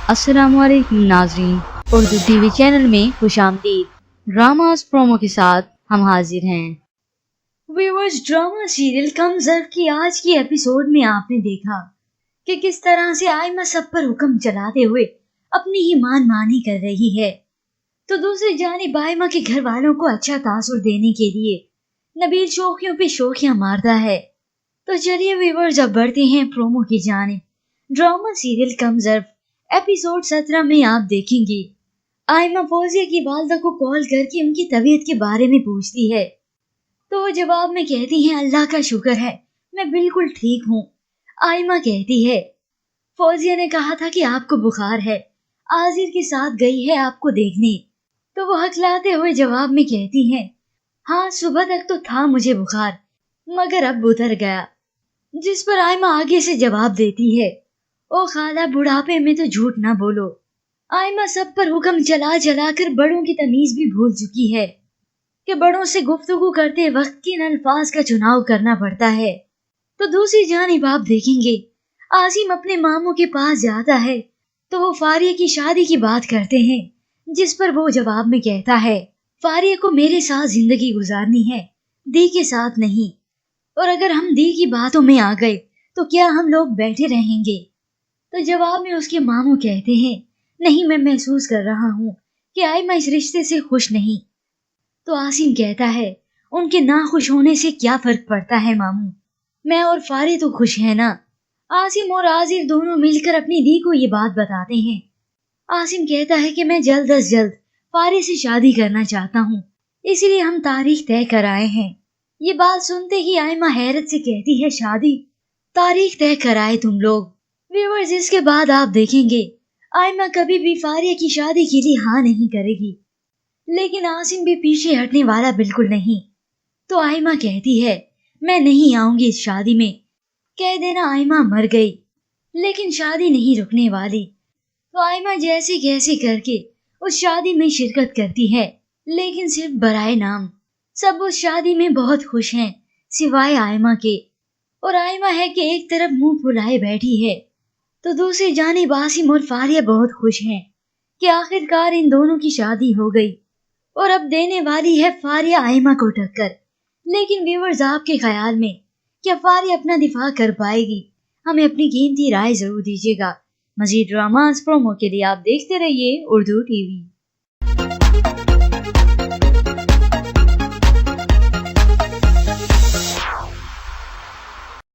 अस्सलाम वालेकुम नाजरीन, उर्दू टीवी चैनल में खुशामदीद। ड्रामास प्रोमो के साथ हम हाजिर हैं। व्यूअर्स, ड्रामा सीरियल कमजर की आज की एपिसोड में आपने देखा कि किस तरह से आयमा सब पर हुक्म चलाते हुए अपनी ही मानी कर रही है, तो दूसरी जानिब आयमा के घर वालों को अच्छा तासुर देने के लिए नबील शोखियों पे शोखियां मारता है। तो चलिए व्यूअर्स, अब बढ़ते हैं प्रोमो की जानिब। ड्रामा सीरियल कमजर एपिसोड 17 में आप देखेंगे आयमा फौजिया की वालदा को कॉल करके उनकी तबीयत के बारे में पूछती है, तो वो जवाब में कहती हैं अल्लाह का शुक्र है मैं बिल्कुल ठीक हूँ। आयमा कहती है फौजिया ने कहा था कि आपको बुखार है, आजिर के साथ गई है आपको देखने। तो वो हकलाते हुए जवाब में कहती हैं हाँ, सुबह तक तो था मुझे बुखार, मगर अब उतर गया। जिस पर आयमा आगे से जवाब देती है ओ खाला, बुढ़ापे में तो झूठ ना बोलो। आयमा सब पर हुक्म चला चला कर बड़ों की तमीज भी भूल चुकी है कि बड़ों से गुफ्तगू करते वक्त किन अल्फाज का चुनाव करना पड़ता है। तो दूसरी जानिब आप देखेंगे आसिम अपने मामू के पास जाता है, तो वो फारिया की शादी की बात करते हैं, जिस पर वो जवाब में कहता है फारिया को मेरे साथ जिंदगी गुजारनी है, दी के साथ नहीं। और अगर हम दी की बातों में आ गए तो क्या हम लोग बैठे रहेंगे। तो जवाब में उसके मामू कहते हैं नहीं, मैं महसूस कर रहा हूँ कि आयमा इस रिश्ते से खुश नहीं। तो आसिम कहता है उनके ना खुश होने से क्या फर्क पड़ता है मामू, मैं और फारे तो खुश है ना। आसिम और आजिर दोनों मिलकर अपनी दी को ये बात बताते हैं। आसिम कहता है कि मैं जल्द अज जल्द फारे से शादी करना चाहता हूँ, इसीलिए हम तारीख तय कर आए हैं। ये बात सुनते ही आयमा हैरत से कहती है शादी, तारीख तय कराए तुम लोग। व्यूअर्स, इसके बाद आप देखेंगे आयमा कभी भी फारिया की शादी के लिए हाँ नहीं करेगी, लेकिन आसिम भी पीछे हटने वाला बिल्कुल नहीं। तो आयमा कहती है मैं नहीं आऊंगी इस शादी में, कह देना आयमा मर गई। लेकिन शादी नहीं रुकने वाली, तो आयमा जैसे कैसे करके उस शादी में शिरकत करती है, लेकिन सिर्फ बराए नाम। सब उस शादी में बहुत खुश हैं सिवाय आयमा के, और आयमा है कि एक तरफ मुंह फुलाए बैठी है, तो दूसरी जानिब आसिम और फारिया बहुत खुश हैं कि आखिरकार इन दोनों की शादी हो गई और अब देने वाली है फारिया आयमा को टक्कर। लेकिन व्यूअर्स, आपके ख्याल में क्या फारिया अपना दिफा कर पाएगी? हमें अपनी कीमती राय जरूर दीजिएगा। मजीद ड्रामास प्रोमो के लिए आप देखते रहिए उर्दू टीवी।